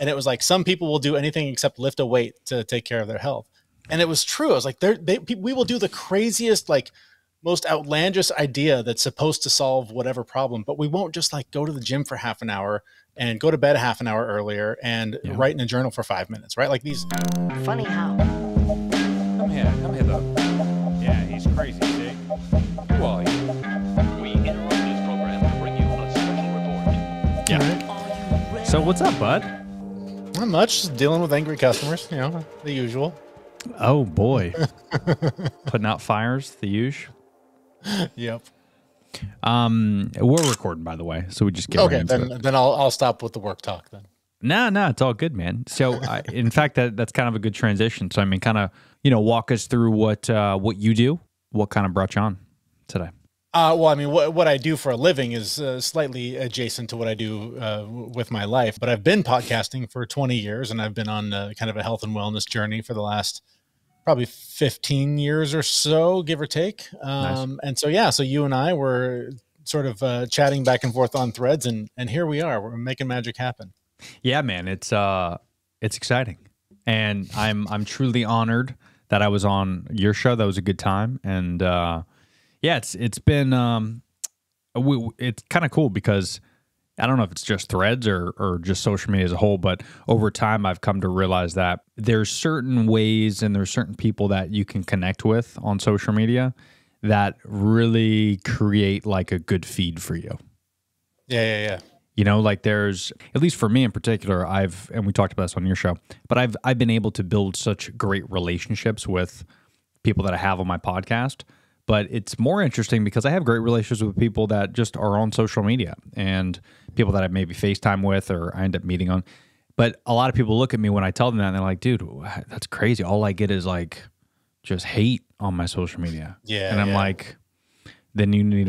And it was like, some people will do anything except lift a weight to take care of their health. And it was true. I was like, we will do the craziest, like most outlandish idea that's supposed to solve whatever problem, but we won't just like go to the gym for half an hour and go to bed a half an hour earlier and write in a journal for 5 minutes, right? Like these. Funny how. Come here though. Yeah, he's crazy, see? Who are you? We interrupt this program to bring you a special report. Yeah. So what's up, bud? Not much, just dealing with angry customers, you know, the usual. Oh boy. Putting out fires, the usual. Yep. We're recording, by the way, so we just get okay. Right into Then I'll stop with the work talk then. No, it's all good, man. So, in fact, that's kind of a good transition. So, I mean, kind of, walk us through what you do. What kind of brought you on today? Well, I mean, what I do for a living is slightly adjacent to what I do with my life. But I've been podcasting for 20 years, and I've been on kind of a health and wellness journey for the last probably 15 years or so, give or take. Nice. And so, so you and I were sort of chatting back and forth on Threads, and here we are. We're making magic happen. Yeah, man, it's exciting, and I'm truly honored that I was on your show. That was a good time, and it's been it's kind of cool because I don't know if it's just Threads or just social media as a whole, but over time I've come to realize that there's certain ways and there's certain people that you can connect with on social media that really create like a good feed for you. Yeah. Like there's, at least for me in particular, and we talked about this on your show, but I've been able to build such great relationships with people that I have on my podcast. But it's more interesting because I have great relationships with people that just are on social media and people that I maybe FaceTime with or I end up meeting on. But a lot of people look at me when I tell them that and they're like, dude, that's crazy. All I get is like just hate on my social media. Yeah. And I'm like, then you need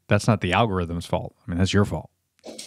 that's not the algorithm's fault. I mean, that's your fault.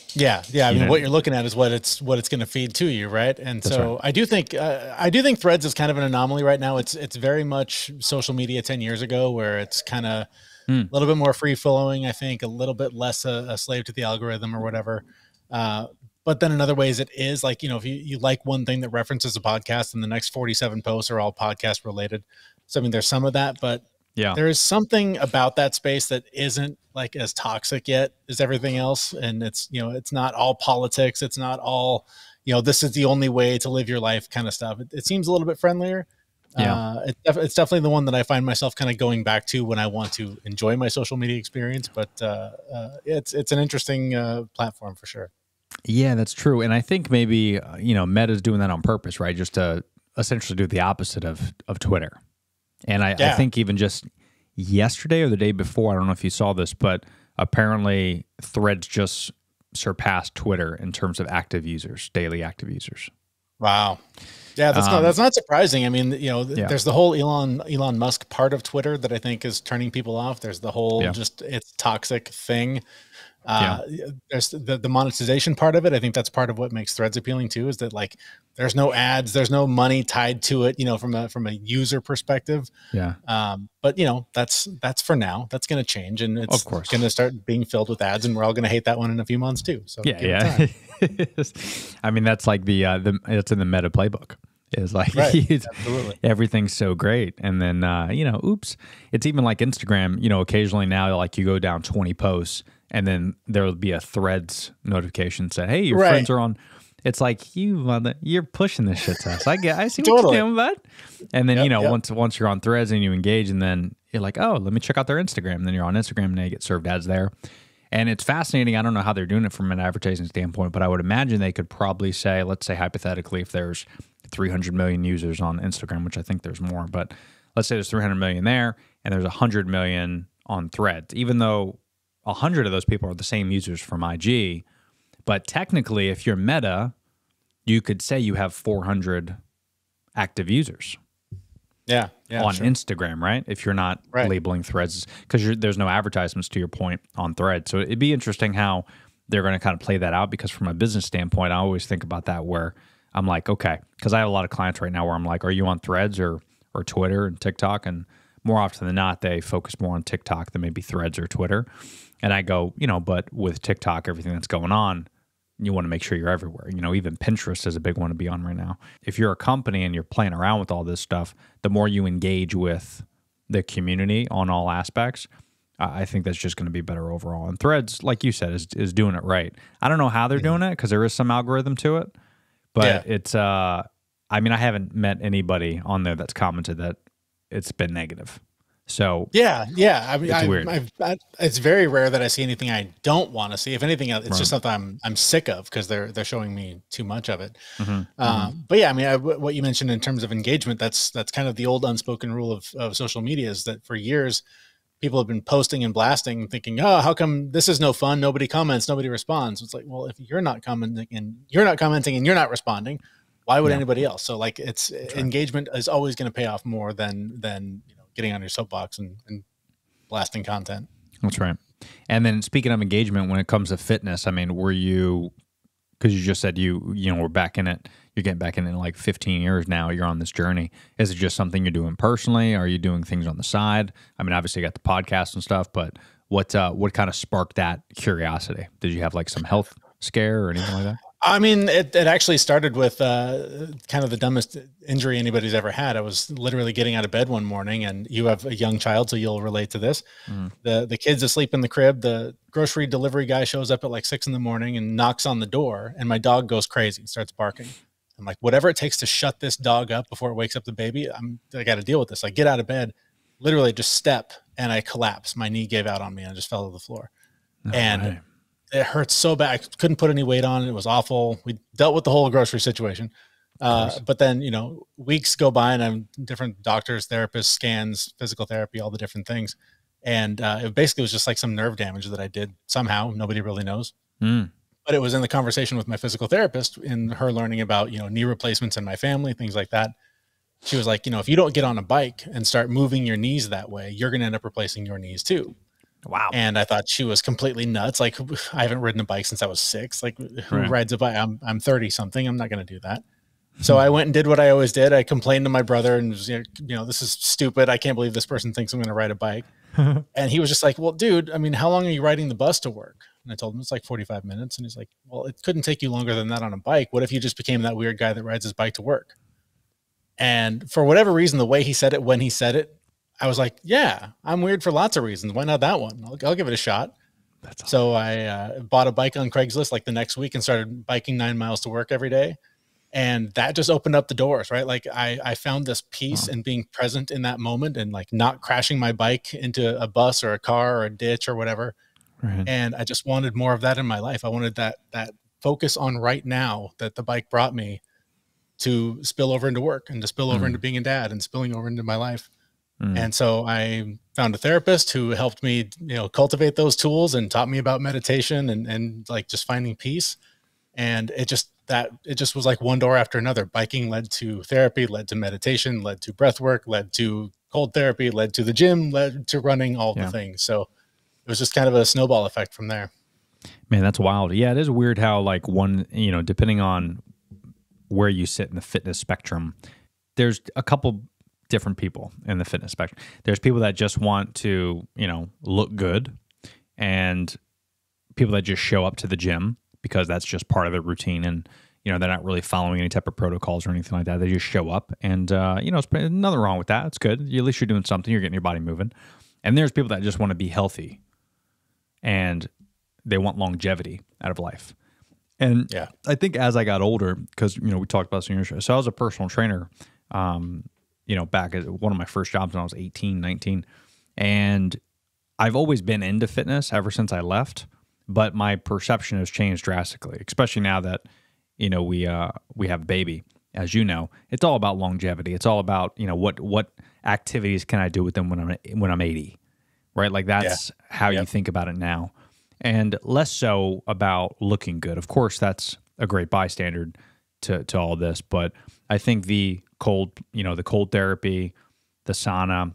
Yeah. I mean, what you're looking at is what it's going to feed to you, right? And that's so right. I do think Threads is kind of an anomaly right now. It's very much social media 10 years ago, where it's kind of a little bit more free flowing. I think a little bit less a slave to the algorithm or whatever. But then in other ways, it is like, if you like one thing that references a podcast, and the next 47 posts are all podcast related. So I mean, there's some of that, but there is something about that space that isn't like as toxic yet as everything else. And it's, it's not all politics. It's not all, this is the only way to live your life kind of stuff. It seems a little bit friendlier. Yeah. It's definitely the one that I find myself kind of going back to when I want to enjoy my social media experience. But it's an interesting platform for sure. Yeah, that's true. And I think maybe, Meta's doing that on purpose, right? Just to essentially do the opposite of Twitter. And I think even just yesterday or the day before, I don't know if you saw this, but apparently Threads just surpassed Twitter in terms of active users, daily active users. Wow. Yeah, that's not surprising. I mean, there's the whole Elon Musk part of Twitter that I think is turning people off. There's the whole it's toxic thing. There's the monetization part of it. I think that's part of what makes Threads appealing too, is that like there's no ads, there's no money tied to it, from a user perspective. Yeah. But that's for now. That's going to change, and it's of course going to start being filled with ads, and we're all going to hate that one in a few months too. So yeah. I mean, that's like it's in the Meta playbook. Is like absolutely everything's so great, and then oops, it's even like Instagram. Occasionally now, like you go down 20 posts, and then there'll be a Threads notification saying, "Hey, your friends are on." It's like you're pushing this shit to us. I see what you're doing, bud. And then once you're on Threads and you engage, and then you're like, oh, let me check out their Instagram. And then you're on Instagram, and they get served ads there. And it's fascinating. I don't know how they're doing it from an advertising standpoint, but I would imagine they could probably say, let's say hypothetically, if there's 300 million users on Instagram, which I think there's more, but let's say there's 300 million there, and there's 100 million on Threads, even though 100 of those people are the same users from IG. But technically, if you're Meta, you could say you have 400 active users. Yeah, on Instagram, right? If you're not labeling Threads, because there's no advertisements, to your point, on Threads. So it'd be interesting how they're going to kind of play that out, because from a business standpoint, I always think about that, where I'm like, okay, because I have a lot of clients right now where I'm like, are you on Threads or Twitter and TikTok? And more often than not, they focus more on TikTok than maybe Threads or Twitter. And I go, but with TikTok, everything that's going on, you want to make sure you're everywhere. You know, even Pinterest is a big one to be on right now. If you're a company and you're playing around with all this stuff, the more you engage with the community on all aspects, I think that's just going to be better overall. And Threads, like you said, is doing it right. I don't know how they're doing it because there is some algorithm to it, but it's, I mean, I haven't met anybody on there that's commented that it's been negative. So yeah. I mean, it's weird. It's very rare that I see anything I don't want to see. If anything, it's just something I'm sick of because they're showing me too much of it. But yeah, I mean, what you mentioned in terms of engagement, that's kind of the old unspoken rule of social media, is that for years people have been posting and blasting, thinking, oh, how come this is no fun? Nobody comments, nobody responds. It's like, well, if you're not commenting and you're not responding, why would anybody else? So like, it's engagement is always going to pay off more than getting on your soapbox and blasting content. That's right. And then speaking of engagement, when it comes to fitness, I mean, were you, because you just said we're back in it, you're getting back in it in like 15 years now, you're on this journey. Is it just something you're doing personally? Are you doing things on the side? I mean, obviously you got the podcast and stuff, but what kind of sparked that curiosity? Did you have like some health scare or anything like that? I mean, it actually started with kind of the dumbest injury anybody's ever had. I was literally getting out of bed one morning, and you have a young child, so you'll relate to this. The kid's asleep in the crib. The grocery delivery guy shows up at like 6 a.m. and knocks on the door, and my dog goes crazy and starts barking. I'm like, whatever it takes to shut this dog up before it wakes up the baby, I got to deal with this. I get out of bed, literally just step, and I collapsed. My knee gave out on me, and I just fell to the floor. It hurts so bad. I couldn't put any weight on it. It was awful. We dealt with the whole grocery situation. But then, weeks go by, and I'm different doctors, therapists, scans, physical therapy, all the different things. And it basically was just like some nerve damage that I did somehow. Nobody really knows. But it was in the conversation with my physical therapist, in her learning about, knee replacements in my family, things like that. She was like, if you don't get on a bike and start moving your knees that way, you're going to end up replacing your knees too. Wow. And I thought she was completely nuts. Like, I haven't ridden a bike since I was 6. Like, who rides a bike? I'm 30 something. I'm not going to do that. So I went and did what I always did. I complained to my brother and was, this is stupid. I can't believe this person thinks I'm going to ride a bike. And he was just like, well, dude, I mean, how long are you riding the bus to work? And I told him it's like 45 minutes. And he's like, well, it couldn't take you longer than that on a bike. What if you just became that weird guy that rides his bike to work? And for whatever reason, the way he said it, when he said it, I was like, yeah, I'm weird for lots of reasons. Why not that one? I'll give it a shot. That's awesome. So I bought a bike on Craigslist like the next week and started biking 9 miles to work every day. And that just opened up the doors, right? Like I found this peace in being present in that moment and like not crashing my bike into a bus or a car or a ditch or whatever. Right. And I just wanted more of that in my life. I wanted that focus on right now that the bike brought me to spill over into work and to spill over into being a dad and spilling over into my life. And so I found a therapist who helped me, cultivate those tools and taught me about meditation and like just finding peace. And it just was like one door after another. Biking led to therapy, led to meditation, led to breath work, led to cold therapy, led to the gym, led to running, all the things. So it was just kind of a snowball effect from there. Man, that's wild. Yeah, it is weird how like one, depending on where you sit in the fitness spectrum, there's a couple different people in the fitness spectrum. There's people that just want to, look good, and people that just show up to the gym because that's just part of their routine, and they're not really following any type of protocols or anything like that. They just show up, and there's nothing wrong with that. It's good. At least you're doing something. You're getting your body moving. And there's people that just want to be healthy, and they want longevity out of life. And I think as I got older, because we talked about this in your show, so I was a personal trainer. Back at one of my first jobs when I was 18, 19. And I've always been into fitness ever since I left, but my perception has changed drastically, especially now that, we have a baby. As you know, it's all about longevity. It's all about, what activities can I do with them when I'm 80, right? Like that's how you think about it now. And less so about looking good. Of course, that's a great bystander to all this, but I think the cold therapy, the sauna,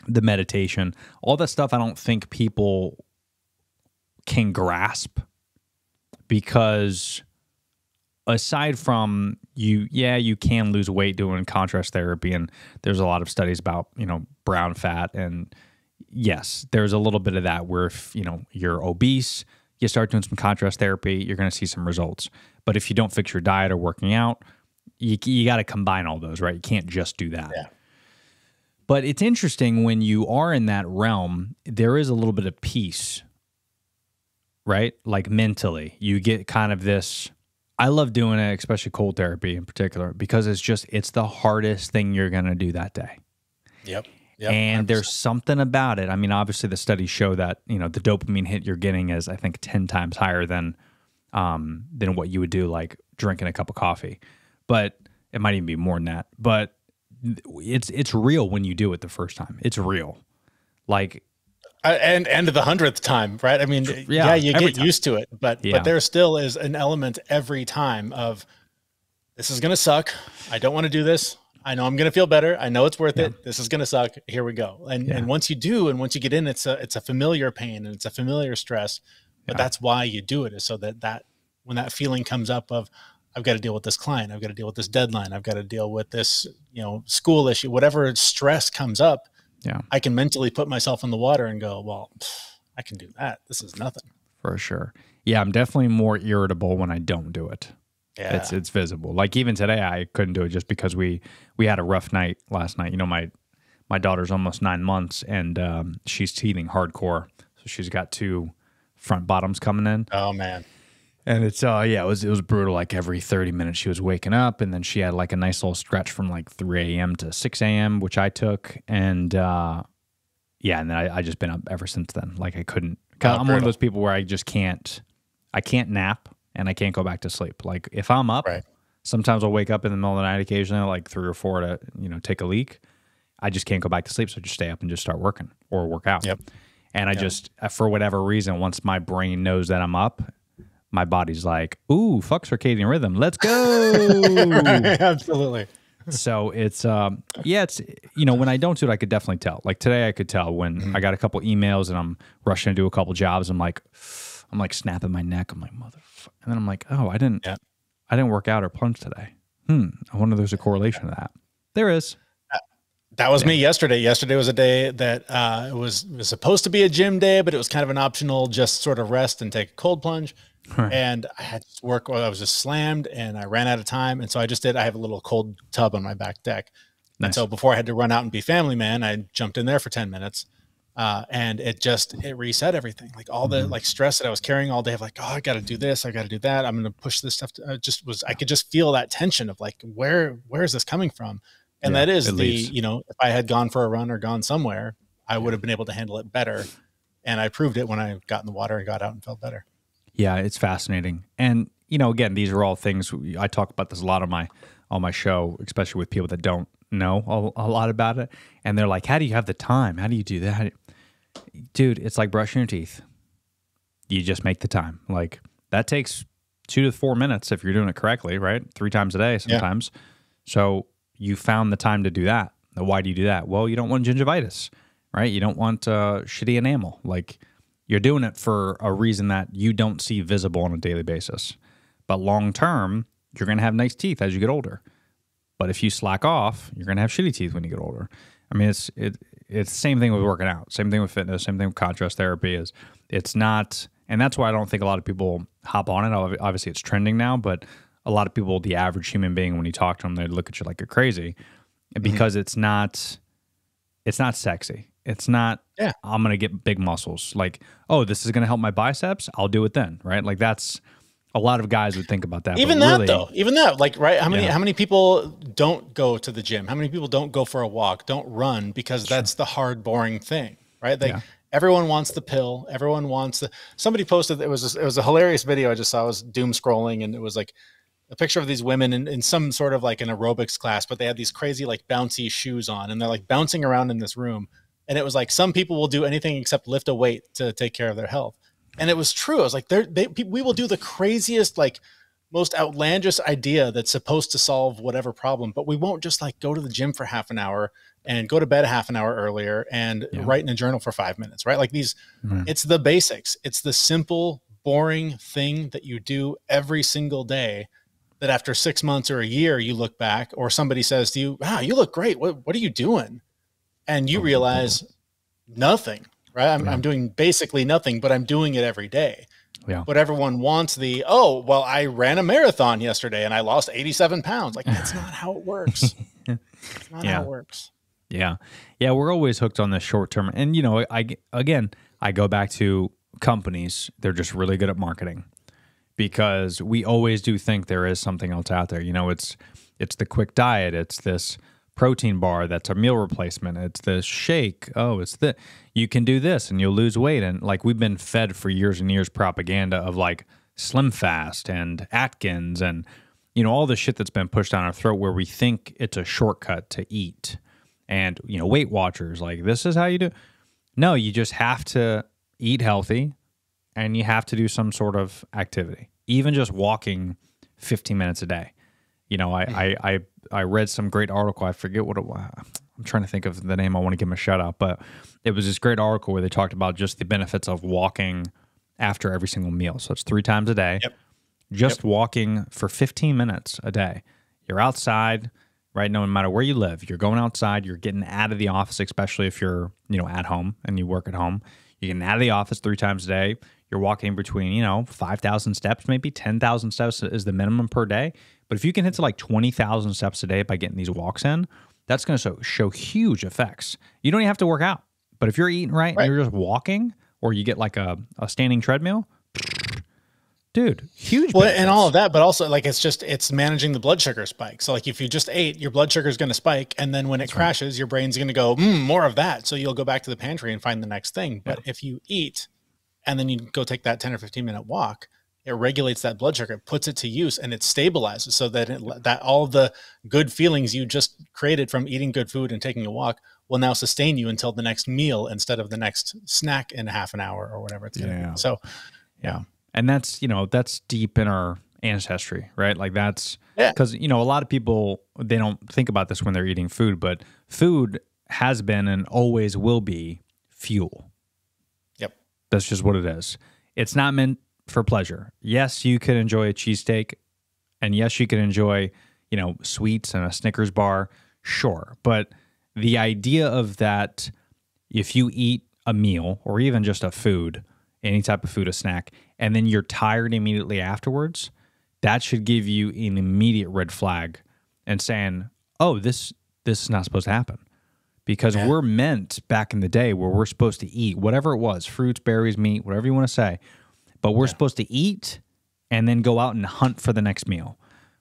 the meditation, all that stuff, I don't think people can grasp, because aside from you can lose weight doing contrast therapy, and there's a lot of studies about, brown fat, and yes, there's a little bit of that where if, you're obese, you start doing some contrast therapy, you're going to see some results. But if you don't fix your diet or working out, you got to combine all those, right? You can't just do that. Yeah. But it's interesting when you are in that realm, there is a little bit of peace, right? Like mentally, you get kind of this. I love doing it, especially cold therapy in particular, because it's the hardest thing you're going to do that day. Yep. And 100%. there's something about it. I mean, obviously the studies show that, the dopamine hit you're getting is, I think, 10 times higher than what you would do like drinking a cup of coffee. But it might even be more than that. But it's real when you do it the first time. It's real. Like, and the 100th time, right? I mean, you get used to it, but there still is an element every time of, this is going to suck. I don't want to do this. I know I'm going to feel better. I know it's worth it. This is going to suck. Here we go. And once you do, and once you get in, it's a familiar pain and it's a familiar stress, but that's why you do it, is so that when that feeling comes up of, I've got to deal with this client, I've got to deal with this deadline, I've got to deal with this, school issue, whatever stress comes up, I can mentally put myself in the water and go, well, I can do that. This is nothing. For sure. Yeah. I'm definitely more irritable when I don't do it. Yeah. It's visible. Like even today, I couldn't do it just because we had a rough night last night. My daughter's almost 9 months and she's teething hardcore. So she's got 2 front bottoms coming in. Oh man. And it's it was brutal. Like every 30 minutes she was waking up, and then she had like a nice little stretch from like 3 a.m. to 6 a.m., which I took. And and then I just been up ever since then. Like I couldn't. I'm one of those people where I just can't. I can't nap and I can't go back to sleep. Like if I'm up, sometimes I'll wake up in the middle of the night occasionally, like 3 or 4 to take a leak. I just can't go back to sleep, so I just stay up and just start working or work out. Yep. And I just, for whatever reason, once my brain knows that I'm up, my body's like, ooh, fuck circadian rhythm. Let's go. Absolutely. So it's, when I don't do it, I could definitely tell. Like today I could tell when I got a couple emails and I'm rushing to do a couple jobs. I'm like snapping my neck. I'm like, motherfucker. And then I'm like, oh, I didn't work out or punch today. I wonder if there's a correlation to that. There is. That was me yesterday. Yesterday was a day that it was supposed to be a gym day, but it was kind of an optional, just sort of rest and take a cold plunge. Right. And I had to work. I was just slammed and I ran out of time. And so I have a little cold tub on my back deck. Nice. And so before I had to run out and be family man, I jumped in there for 10 minutes. And it reset everything. Like all the stress that I was carrying all day of like, oh, I got to do this. I got to do that. I'm going to push this stuff. I could just feel that tension of like, where is this coming from? And that is if I had gone for a run or gone somewhere, I would have been able to handle it better. And I proved it when I got in the water and got out and felt better. Yeah, it's fascinating. And, again, these are all things, I talk about this a lot on my show, especially with people that don't know a lot about it. And they're like, how do you have the time? How do you do that? Dude, it's like brushing your teeth. You just make the time. Like that takes 2 to 4 minutes if you're doing it correctly, right? 3 times a day sometimes. Yeah. So you found the time to do that. Now, why do you do that? Well, you don't want gingivitis, right? You don't want shitty enamel. Like you're doing it for a reason that you don't see visible on a daily basis. But long term, you're going to have nice teeth as you get older. But if you slack off, you're going to have shitty teeth when you get older. I mean, it's the same thing with working out, same thing with fitness, same thing with contrast therapy. It's not, and that's why I don't think a lot of people hop on it. Obviously, it's trending now, but a lot of people, the average human being, when you talk to them, they look at you like you're crazy because it's not sexy. It's not, I'm going to get big muscles. Like, oh, this is going to help my biceps. I'll do it then, right? Like that's, a lot of guys would think about that. Even that, like, right? How many people don't go to the gym? How many people don't go for a walk, don't run because that's the hard, boring thing, right? Everyone wants the pill. Everyone wants somebody posted, it was a hilarious video I just saw. I was doom scrolling and it was like a picture of these women in some sort of like an aerobics class, but they had these crazy like bouncy shoes on and they're like bouncing around in this room. And it was like, some people will do anything except lift a weight to take care of their health. And it was true. I was like, we will do the craziest, like most outlandish idea that's supposed to solve whatever problem, but we won't just like go to the gym for half an hour and go to bed half an hour earlier and write in a journal for 5 minutes, right? Like these, it's the basics. It's the simple, boring thing that you do every single day that after 6 months or a year, you look back or somebody says to you, wow, you look great. What are you doing? And you realize nothing. Right. I'm doing basically nothing, but I'm doing it every day. Yeah. But everyone wants oh, well, I ran a marathon yesterday and I lost 87 pounds. Like, that's not how it works. It's not how it works. Yeah. Yeah. We're always hooked on this short term. And, I go back to companies. They're just really good at marketing because we always do think there is something else out there. It's the quick diet. It's this protein bar that's a meal replacement. It's this shake. Oh, you can do this and you'll lose weight. And like we've been fed for years and years propaganda of like Slim Fast and Atkins and all the shit that's been pushed down our throat where we think it's a shortcut to eat. And Weight Watchers, like this is how you do. No, you just have to eat healthy and you have to do some sort of activity. Even just walking 15 minutes a day. I read some great article. I forget what it was. I'm trying to think of the name. I want to give them a shout out, but it was this great article where they talked about just the benefits of walking after every single meal. So it's 3 times a day, just walking for 15 minutes a day. You're outside, right? No matter where you live, you're going outside, you're getting out of the office, especially if you're, at home and you work at home. You're getting out of the office 3 times a day. You're walking between, 5,000 steps, maybe 10,000 steps is the minimum per day. But if you can hit to like 20,000 steps a day by getting these walks in, that's going to show huge effects. You don't even have to work out. But if you're eating right and you're just walking, or you get like a standing treadmill, dude, huge benefits. And all of that, but also like it's managing the blood sugar spike. So like if you just ate, your blood sugar is going to spike, and then when it crashes, your brain's going to go, more of that. So you'll go back to the pantry and find the next thing. But if you eat and then you go take that 10 or 15 minute walk, it regulates that blood sugar, it puts it to use, and it stabilizes so that that all the good feelings you just created from eating good food and taking a walk will now sustain you until the next meal instead of the next snack in half an hour or whatever it's going to be. So, yeah. And that's, that's deep in our ancestry, right? Like that's because, a lot of people, they don't think about this when they're eating food, but food has been and always will be fuel. Yep. That's just what it is. It's not meant for pleasure. Yes, you can enjoy a cheesesteak, and yes, you can enjoy, sweets and a Snickers bar. Sure. But the idea of that, if you eat a meal or even just a food, any type of food, a snack, and then you're tired immediately afterwards, that should give you an immediate red flag and saying, oh, this is not supposed to happen. Because we're meant back in the day where we're supposed to eat whatever it was, fruits, berries, meat, whatever you want to say. But we're supposed to eat and then go out and hunt for the next meal.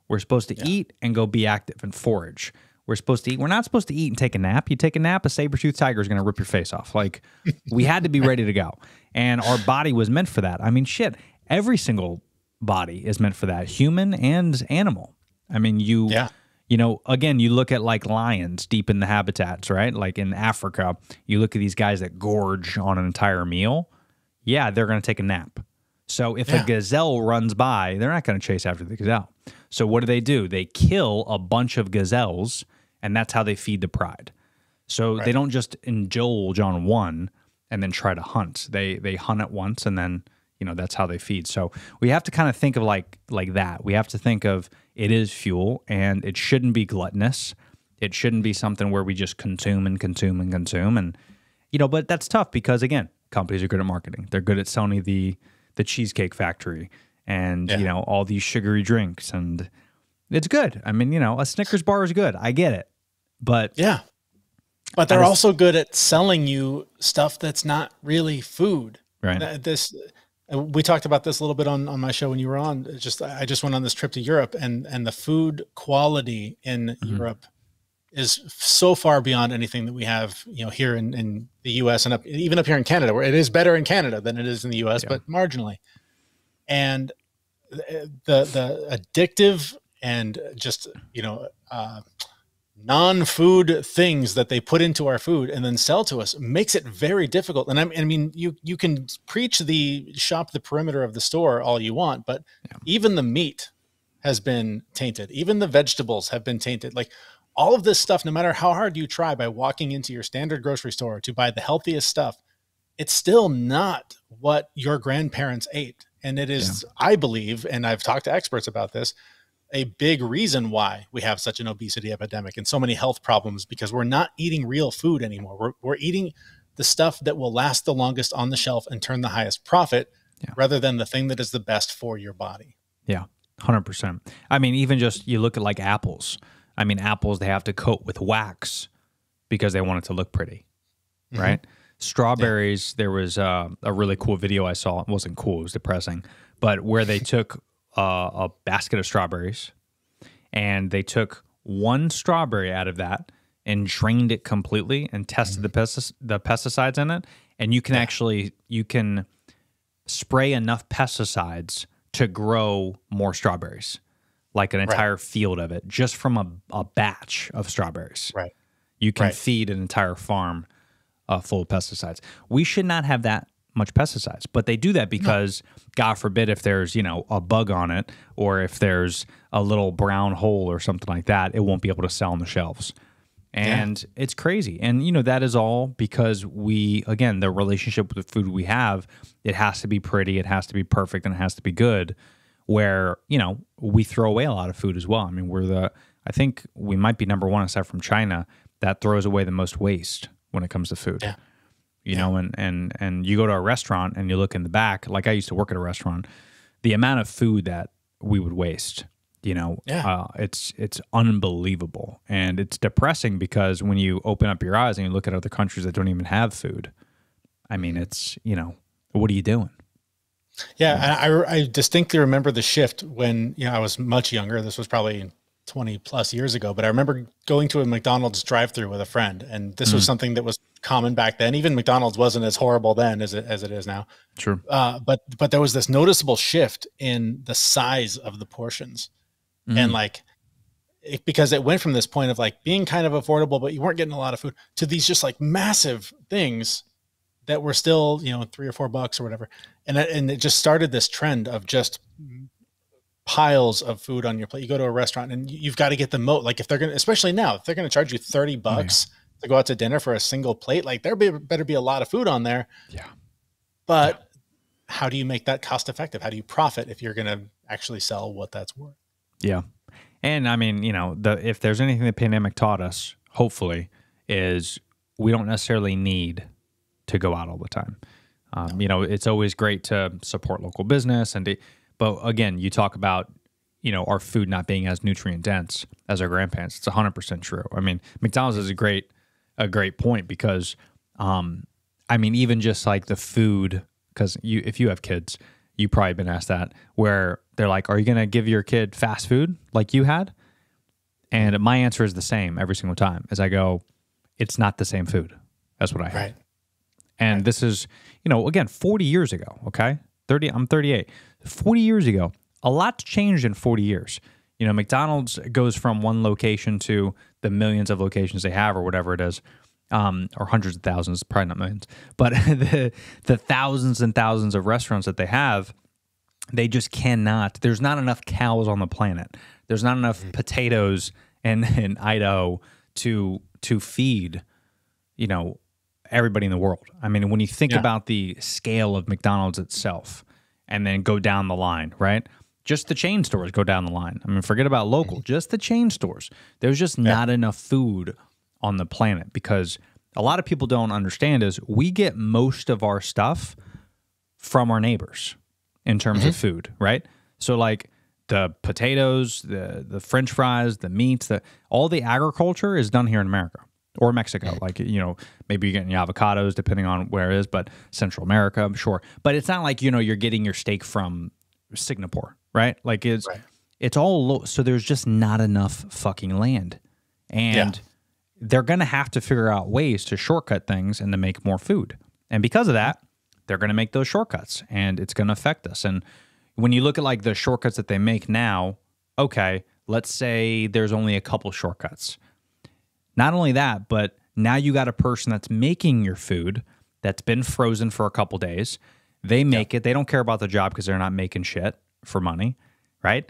We're supposed to eat and go be active and forage. We're supposed to eat. We're not supposed to eat and take a nap. You take a nap, a saber-toothed tiger is going to rip your face off. Like, we had to be ready to go. And our body was meant for that. I mean, shit, every single body is meant for that, human and animal. I mean, again, you look at like lions deep in the habitats, right? Like in Africa, you look at these guys that gorge on an entire meal. Yeah, they're going to take a nap. So if a gazelle runs by, they're not going to chase after the gazelle. So what do? They kill a bunch of gazelles, and that's how they feed the pride. So they don't just indulge on one and then try to hunt. They hunt at once, and then that's how they feed. So we have to kind of think of like that. We have to think of it is fuel, and it shouldn't be gluttonous. It shouldn't be something where we just consume and consume and consume. And but that's tough because again, companies are good at marketing. They're good at selling the Cheesecake Factory and, all these sugary drinks. And it's good. I mean, a Snickers bar is good. I get it. But but they're also good at selling you stuff that's not really food. Right. We talked about this a little bit on my show when you were on. I just went on this trip to Europe, and the food quality in Europe is so far beyond anything that we have, here in the U.S. and even up here in Canada, where it is better in Canada than it is in the U.S., but marginally. And the addictive and just non-food things that they put into our food and then sell to us makes it very difficult. And I mean, you can preach shop the perimeter of the store all you want, but even the meat has been tainted. Even the vegetables have been tainted. Like, all of this stuff, no matter how hard you try by walking into your standard grocery store to buy the healthiest stuff, it's still not what your grandparents ate. And it is, I believe, and I've talked to experts about this, a big reason why we have such an obesity epidemic and so many health problems, because we're not eating real food anymore. We're eating the stuff that will last the longest on the shelf and turn the highest profit rather than the thing that is the best for your body. Yeah, 100%. I mean, even just you look at like apples. I mean, apples, they have to coat with wax because they want it to look pretty, right? Strawberries, there was a really cool video I saw. It wasn't cool, it was depressing. But where they took a basket of strawberries and they took one strawberry out of that and drained it completely and tested the pesticides in it. And you can actually, you can spray enough pesticides to grow more strawberries, like an entire field of it, just from a batch of strawberries. Right. You can feed an entire farm full of pesticides. We should not have that much pesticides, but they do that because, God forbid, if there's, you know, a bug on it, or if there's a little brown hole or something like that, it won't be able to sell on the shelves. And it's crazy. And, you know, that is all because we, again, the relationship with the food we have, it has to be pretty, it has to be perfect, and it has to be good, where, you know, we throw away a lot of food as well. I mean, I think we might be number one, aside from China, that throws away the most waste when it comes to food. Yeah. You know, and you go to a restaurant and you look in the back, like I used to work at a restaurant, the amount of food that we would waste, you know, it's unbelievable. And it's depressing because when you open up your eyes and you look at other countries that don't even have food, I mean, it's, you know, what are you doing? Yeah. I distinctly remember the shift when, you know, I was much younger. This was probably 20 plus years ago, but I remember going to a McDonald's drive-through with a friend, and this was something that was common back then. Even McDonald's wasn't as horrible then as it is now. True. But there was this noticeable shift in the size of the portions, and like, because it went from this point of like being kind of affordable, but you weren't getting a lot of food, to these just like massive things that were still, you know, $3 or $4 or whatever. And it just started this trend of just piles of food on your plate. You go to a restaurant and you've got to get the most, like if they're going to, especially now, if they're going to charge you $30 to go out to dinner for a single plate, like better be a lot of food on there. Yeah. But how do you make that cost effective? How do you profit if you're going to actually sell what that's worth? Yeah. And I mean, you know, if there's anything the pandemic taught us, hopefully, is we don't necessarily need to go out all the time. You know, it's always great to support local business but again, you talk about, you know, our food not being as nutrient dense as our grandparents. It's 100% true. I mean, McDonald's is a great point because, I mean, even just like the food, because if you have kids, you've probably been asked that, where they're like, are you going to give your kid fast food like you had? And my answer is the same every single time, as I go, it's not the same food. That's what I had. Right. And this is, you know, again, 40 years ago, okay? I'm 38. 40 years ago, a lot's changed in 40 years. You know, McDonald's goes from one location to the millions of locations they have, or whatever it is, or hundreds of thousands, probably not millions, but the thousands and thousands of restaurants that they have, they just cannot. There's not enough cows on the planet. There's not enough potatoes in Idaho to feed, you know, everybody in the world. I mean, when you think about the scale of McDonald's itself, and then go down the line, right? Just the chain stores go down the line. I mean, forget about local, just the chain stores. There's just not enough food on the planet, because a lot of people don't understand is we get most of our stuff from our neighbors in terms of food, right? So like the potatoes, the French fries, the meats, all the agriculture is done here in America. Or Mexico, like, you know, maybe you're getting avocados depending on where it is, but Central America, I'm sure. But it's not like, you know, you're getting your steak from Singapore, right? Like it's all low. So there's just not enough fucking land. And they're going to have to figure out ways to shortcut things and to make more food. And because of that, they're going to make those shortcuts, and it's going to affect us. And when you look at like the shortcuts that they make now, okay, let's say there's only a couple shortcuts. Not only that, but now you got a person that's making your food that's been frozen for a couple days. They make it. They don't care about the job because they're not making shit for money, right?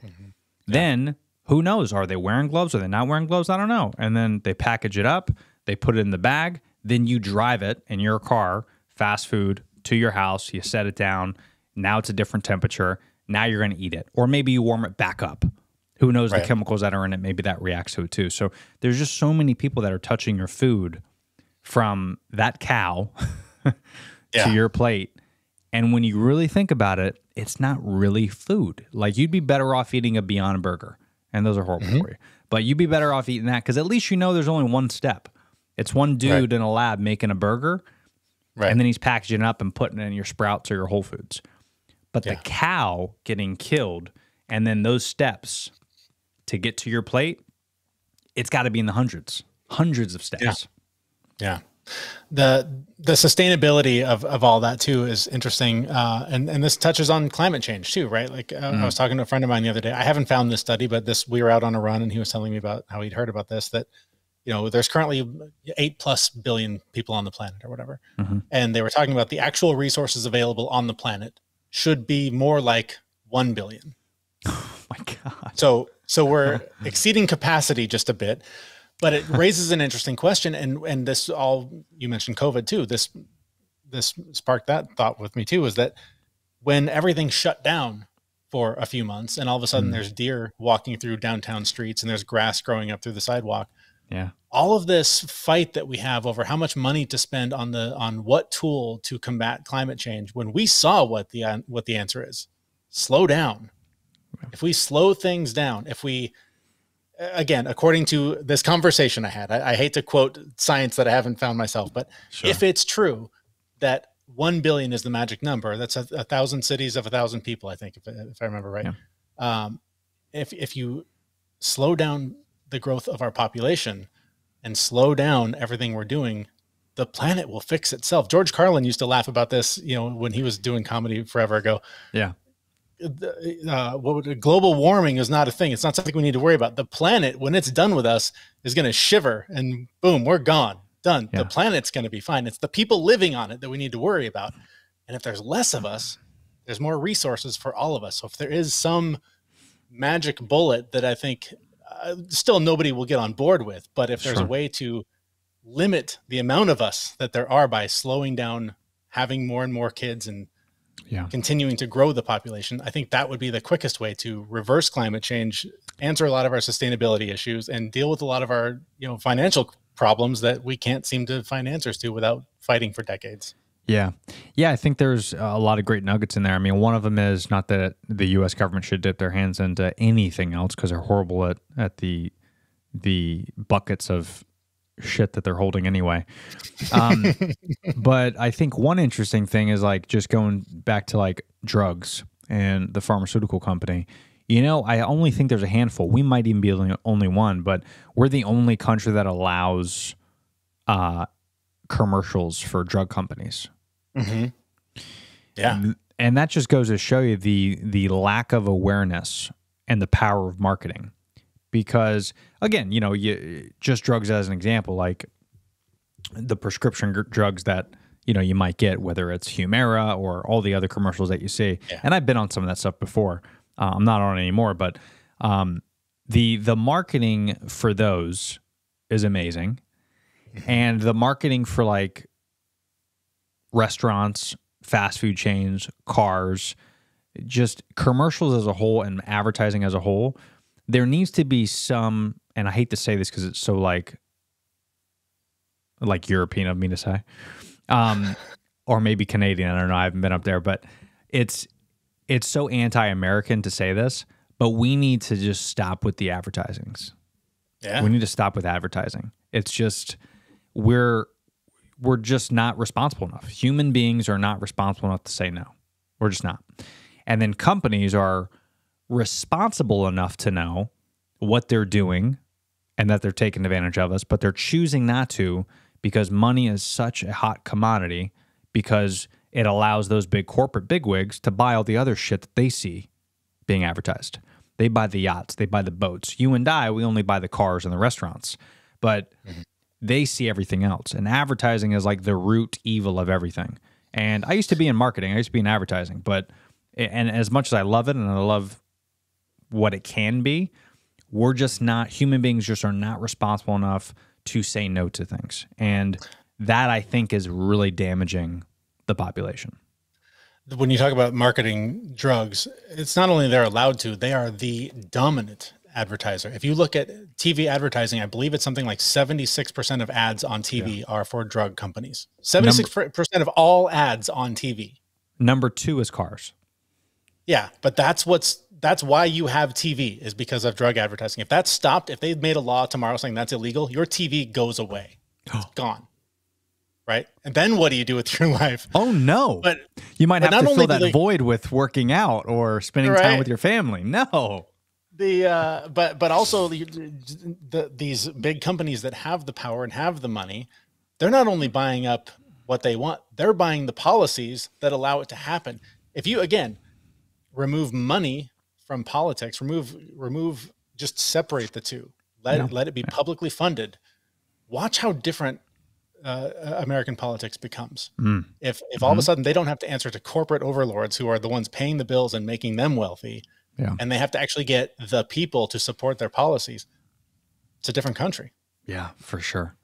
Then who knows? Are they wearing gloves? Are they not wearing gloves? I don't know. And then they package it up. They put it in the bag. Then you drive it in your car, fast food, to your house. You set it down. Now it's a different temperature. Now you're going to eat it. Or maybe you warm it back up. Who knows the chemicals that are in it? Maybe that reacts to it too. So there's just so many people that are touching your food from that cow to your plate. And when you really think about it, it's not really food. Like, you'd be better off eating a Beyond Burger, and those are horrible for you. But you'd be better off eating that because at least you know there's only one step. It's one dude in a lab making a burger, and then he's packaging it up and putting it in your Sprouts or your Whole Foods. But the cow getting killed and then those steps to get to your plate, it's got to be in the hundreds of steps. Yeah. The sustainability of all that too is interesting. And this touches on climate change too, right? Like I was talking to a friend of mine the other day. I haven't found this study, but we were out on a run and he was telling me about how he'd heard about this, that, there's currently 8+ billion people on the planet or whatever. And they were talking about the actual resources available on the planet should be more like 1 billion. Oh my God. So we're exceeding capacity just a bit. But it raises an interesting question, and this all, you mentioned COVID too. This sparked that thought with me too, is that when everything shut down for a few months, and all of a sudden there's deer walking through downtown streets, and there's grass growing up through the sidewalk. Yeah, all of this fight that we have over how much money to spend on what tool to combat climate change, when we saw what the answer is, slow down. If we slow things down, if we, again, according to this conversation I had, I hate to quote science that I haven't found myself, but if it's true that 1 billion is the magic number, that's 1,000 cities of 1,000 people, I think, if I remember right. Yeah. If you slow down the growth of our population and slow down everything we're doing, the planet will fix itself. George Carlin used to laugh about this, when he was doing comedy forever ago. Yeah. Global warming is not a thing. It's not something we need to worry about. The planet, when it's done with us, is going to shiver and boom, we're gone, done. Yeah. The planet's going to be fine. It's the people living on it that we need to worry about. And if there's less of us, there's more resources for all of us. So if there is some magic bullet that I think still nobody will get on board with, but if there's a way to limit the amount of us that there are by slowing down, having more and more kids, and continuing to grow the population, I think that would be the quickest way to reverse climate change, answer a lot of our sustainability issues, and deal with a lot of our financial problems that we can't seem to find answers to without fighting for decades. Yeah. I think there's a lot of great nuggets in there. I mean, one of them is not that the U.S. government should dip their hands into anything else because they're horrible at the buckets of shit that they're holding anyway. But I think one interesting thing is like just going back to like drugs and the pharmaceutical company. I only think there's a handful. We might even be the only one, but we're the only country that allows commercials for drug companies. Yeah. And that just goes to show you the lack of awareness and the power of marketing. Because again, you just drugs as an example, like the prescription drugs that, you might get, whether it's Humira or all the other commercials that you see. Yeah. And I've been on some of that stuff before. I'm not on it anymore, but the marketing for those is amazing. And the marketing for like restaurants, fast food chains, cars, just commercials as a whole and advertising as a whole, there needs to be some, and I hate to say this because it's so like European of me to say, or maybe Canadian. I don't know. I haven't been up there, but it's so anti-American to say this, but we need to just stop with the advertisings. Yeah. We need to stop with advertising. It's just, we're just not responsible enough. Human beings are not responsible enough to say no. We're just not. And then companies are responsible enough to know what they're doing and that they're taking advantage of us, but they're choosing not to because money is such a hot commodity, because it allows those big corporate bigwigs to buy all the other shit that they see being advertised. They buy the yachts, they buy the boats. You and I, we only buy the cars and the restaurants, but they see everything else. And advertising is like the root evil of everything. And I used to be in marketing, I used to be in advertising, and as much as I love it and I love what it can be, we're just not, human beings just are not responsible enough to say no to things. And that, I think, is really damaging the population. When you talk about marketing drugs, it's not only they're allowed to, they are the dominant advertiser. If you look at TV advertising, I believe it's something like 76% of ads on TV are for drug companies. 76% of all ads on TV Number 2 is cars. Yeah, but that's why you have TV, is because of drug advertising. If that stopped, if they made a law tomorrow saying that's illegal, your TV goes away. It's gone. Right? And then what do you do with your life? Oh no. But you might have to fill that they, void with working out or spending time with your family. No. But also these big companies that have the power and have the money, they're not only buying up what they want, they're buying the policies that allow it to happen. If you, again, remove money from politics, just separate the two, let it be publicly funded. Watch how different American politics becomes. If all of a sudden they don't have to answer to corporate overlords who are the ones paying the bills and making them wealthy, and they have to actually get the people to support their policies, it's a different country. Yeah, for sure.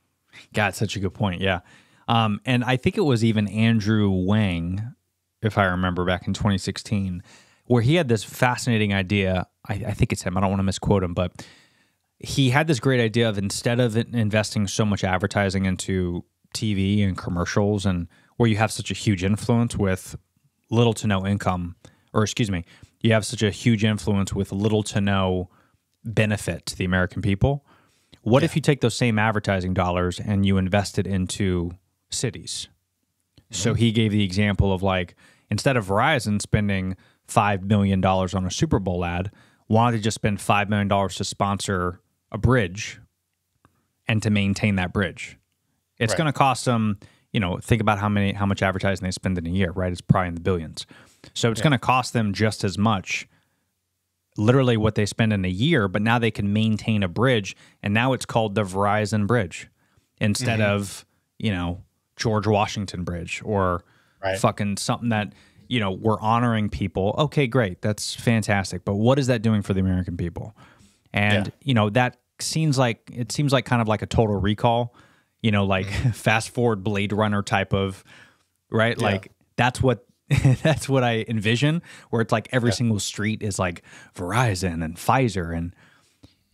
God, such a good point. Yeah. And I think it was even Andrew Wang, if I remember, back in 2016, where he had this fascinating idea. I think it's him. I don't want to misquote him, but he had this great idea of, instead of investing so much advertising into TV and commercials, and where you have such a huge influence with little to no income, or excuse me, you have such a huge influence with little to no benefit to the American people. What if you take those same advertising dollars and you invest it into cities? So he gave the example of, like, instead of Verizon spending $5 million on a Super Bowl ad, why don't they just spend $5 million to sponsor a bridge and to maintain that bridge? It's going to cost them, think about how much advertising they spend in a year, right? It's probably in the billions. So it's going to cost them just as much, literally what they spend in a year, but now they can maintain a bridge, and now it's called the Verizon Bridge instead of, George Washington Bridge, or fucking something that, we're honoring people. Okay, great. That's fantastic. But what is that doing for the American people? And, that seems like kind of like a Total Recall, fast forward Blade Runner type of, right? Yeah. Like that's what I envision, where it's like every single street is like Verizon and Pfizer,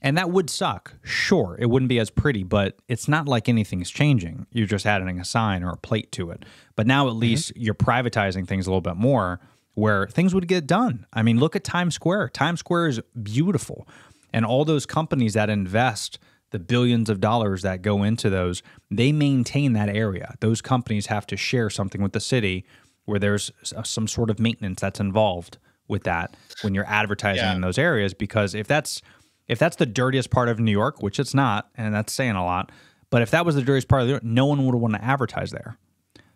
and that would suck. Sure, it wouldn't be as pretty, but it's not like anything's changing. You're just adding a sign or a plate to it. But now at least you're privatizing things a little bit more, where things would get done. I mean, look at Times Square. Times Square is beautiful. And all those companies that invest the billions of dollars that go into those, they maintain that area. Those companies have to share something with the city, where there's some sort of maintenance that's involved with that when you're advertising in those areas. Because if that's the dirtiest part of New York, which it's not, and that's saying a lot, but if that was the dirtiest part of New York, no one would want to advertise there.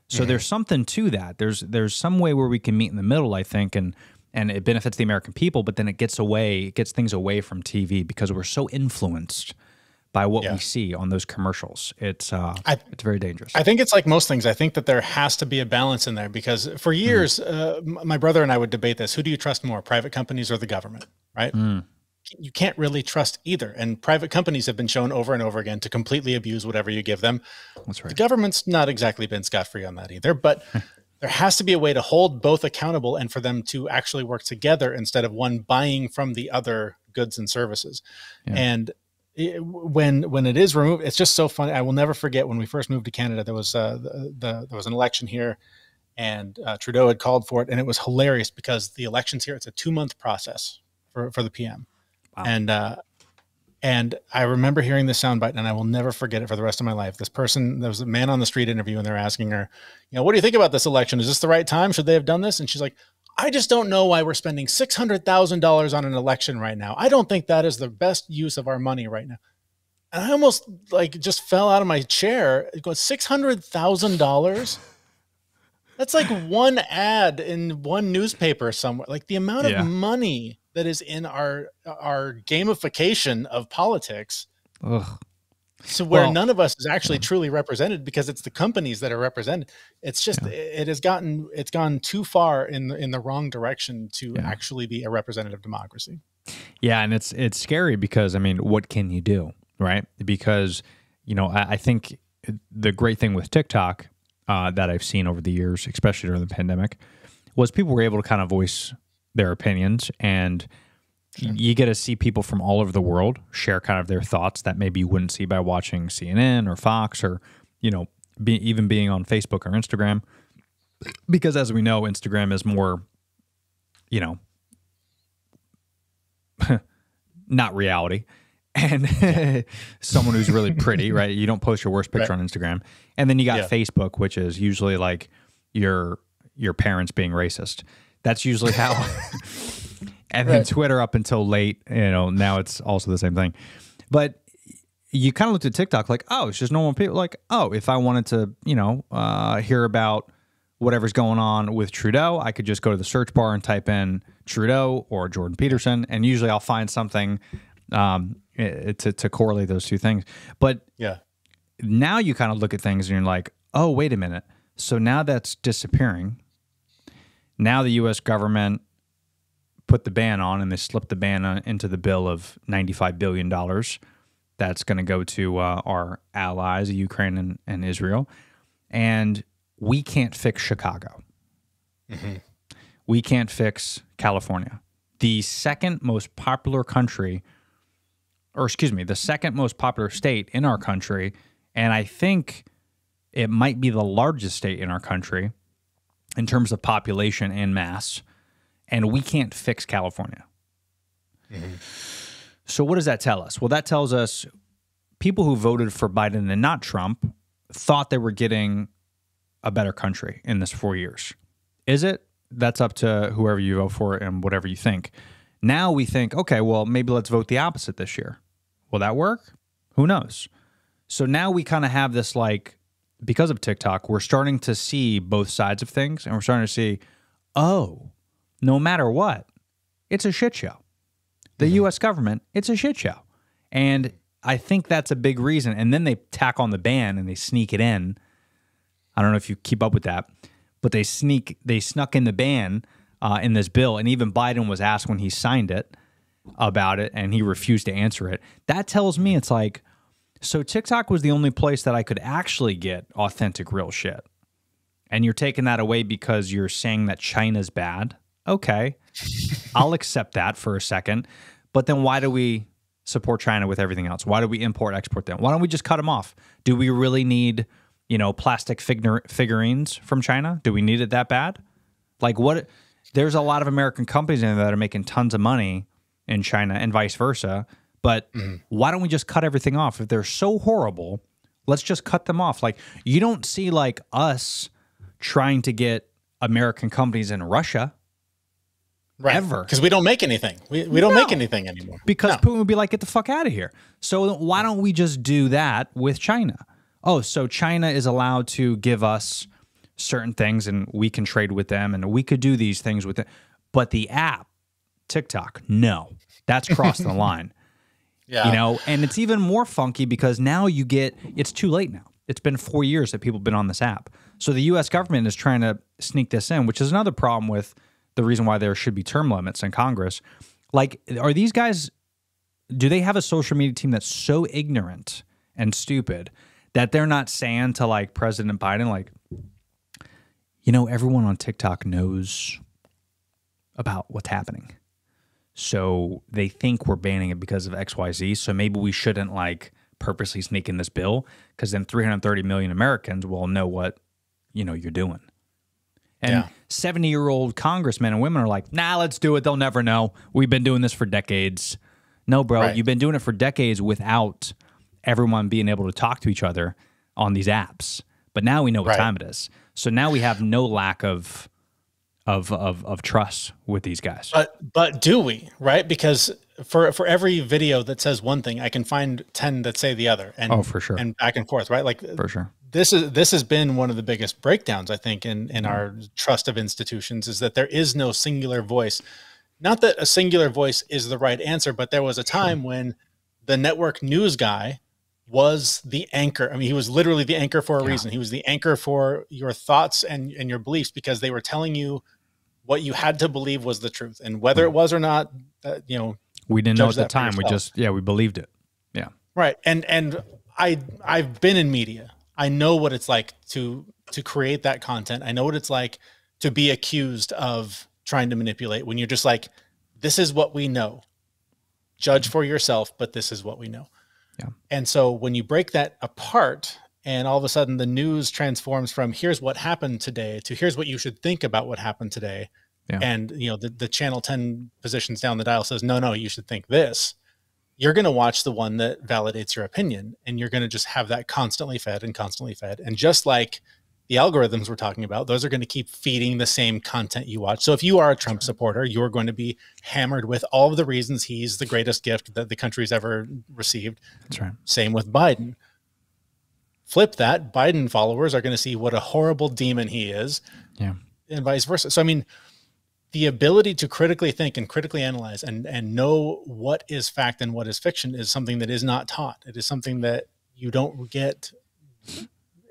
So there's something to that. There's some way where we can meet in the middle, I think, and it benefits the American people, but then it gets things away from TV, because we're so influenced by what we see on those commercials. It's very dangerous. I think it's like most things. I think that there has to be a balance in there, because for years, my brother and I would debate this. Who do you trust more, private companies or the government, right? You can't really trust either. And private companies have been shown over and over again to completely abuse whatever you give them. That's right. The government's not exactly been scot-free on that either, but there has to be a way to hold both accountable and for them to actually work together, instead of one buying from the other goods and services. And when it is removed, it's just so funny. I will never forget when we first moved to Canada, there was there was an election here, and Trudeau had called for it, and it was hilarious because the elections here, it's a 2-month process for the PM. Wow. And I remember hearing this soundbite, and I will never forget it for the rest of my life. There was a man on the street interview, and they're asking her, what do you think about this election? Is this the right time? Should they have done this? And she's like, I just don't know why we're spending $600,000 on an election right now. I don't think that is the best use of our money right now. And I almost just fell out of my chair. It goes, $600,000? That's like one ad in one newspaper somewhere. Like the amount of money that is in our gamification of politics. Ugh. So where none of us is actually truly represented, because it's the companies that are represented. It's just it's gone too far in the wrong direction to actually be a representative democracy. Yeah, and it's scary, because what can you do, right? Because I think the great thing with TikTok that I've seen over the years, especially during the pandemic, was people were able to kind of voice their opinions, and you get to see people from all over the world share kind of their thoughts that maybe you wouldn't see by watching CNN or Fox, or even being on Facebook or Instagram. Because as we know, Instagram is more, you know, not reality. And someone who's really pretty, right? You don't post your worst picture on Instagram. And then you got Facebook, which is usually like your parents being racist. That's usually how. And then Twitter up until late, you know, now it's also the same thing. But you kind of looked at TikTok like, oh, it's just normal people. Like, oh, if I wanted to, you know, hear about whatever's going on with Trudeau, I could just go to the search bar and type in Trudeau or Jordan Peterson, and usually I'll find something to correlate those two things. But now you kind of look at things and you're like, oh, wait a minute. So now that's disappearing. Now the U.S. government put the ban on, and they slipped the ban into the bill of $95 billion. That's going to go to our allies, Ukraine and Israel. And we can't fix Chicago. We can't fix California. The second most popular country, or excuse me, the second most popular state in our country, and I think it might be the largest state in our country in terms of population and mass, and we can't fix California. So what does that tell us? Well, that tells us people who voted for Biden and not Trump thought they were getting a better country in this 4 years. Is it? That's up to whoever you vote for and whatever you think. Now we think, okay, well, maybe let's vote the opposite this year. Will that work? Who knows? So now we kind of have this, like, because of TikTok, we're starting to see both sides of things, and we're starting to see, oh, no matter what, it's a shit show. The U.S. government, it's a shit show. And I think that's a big reason. And then they tack on the ban and they sneak it in. I don't know if you keep up with that, but they snuck in the ban in this bill. And even Biden was asked when he signed it about it, and he refused to answer it. That tells me it's like, so TikTok was the only place that I could actually get authentic, real shit. And you're taking that away because you're saying that China's bad. Okay, I'll accept that for a second. But then why do we support China with everything else? Why do we import, export them? Why don't we just cut them off? Do we really need, you know, plastic figurines from China? Do we need it that bad? Like, what? There's a lot of American companies in there that are making tons of money in China and vice versa. But why don't we just cut everything off? If they're so horrible, let's just cut them off. Like, you don't see like us trying to get American companies in Russia. Right. Ever. Because we don't make anything. We don't make anything anymore. Because Putin would be like, get the fuck out of here. So why don't we just do that with China? Oh, so China is allowed to give us certain things and we can trade with them and we could do these things with it. But the app, TikTok, no. That's crossed the line. You know, and it's even more funky because now you get, it's too late now. It's been 4 years that people have been on this app. So the U.S. government is trying to sneak this in, which is another problem with the reason why there should be term limits in Congress. Like, are these guys, do they have a social media team that's so ignorant and stupid that they're not saying to, like, President Biden, like, you know, everyone on TikTok knows about what's happening. So they think we're banning it because of XYZ. So maybe we shouldn't, like, purposely sneak in this bill because then 330 million Americans will know what, you know, you're doing. And 70-year-old congressmen and women are like, nah, let's do it. They'll never know. We've been doing this for decades. No, bro, you've been doing it for decades without everyone being able to talk to each other on these apps. But now we know what time it is. So now we have no lack of trust with these guys. But do we, right? Because for every video that says one thing, I can find 10 that say the other. And, for sure. And back and forth, right? Like, for sure. This has been one of the biggest breakdowns, I think, in our trust of institutions, is that there is no singular voice. Not that a singular voice is the right answer, but there was a time when the network news guy was the anchor. I mean, he was literally the anchor for a reason. He was the anchor for your thoughts and your beliefs, because they were telling you what you had to believe was the truth. And whether it was or not, you know, we didn't know at the time. We just, we believed it. Yeah. Right. And I've been in media. I know what it's like to create that content. I know what it's like to be accused of trying to manipulate, when you're just like, this is what we know. Judge for yourself, but this is what we know. Yeah. And so when you break that apart And all of a sudden the news transforms from here's what happened today to here's what you should think about what happened today. Yeah. And, you know, the channel 10 positions down the dial says, no, you should think this. You're going to watch the one that validates your opinion, and you're going to just have that constantly fed and constantly fed. And just like the algorithms we're talking about, those are going to keep feeding the same content you watch. So if you are a Trump supporter, you're going to be hammered with all of the reasons he's the greatest gift that the country's ever received. That's right. Same with Biden. Flip that, Biden followers are going to see what a horrible demon he is. Yeah. And vice versa. So, I mean, the ability to critically think and critically analyze and know what is fact and what is fiction is something that is not taught. It is something that you don't get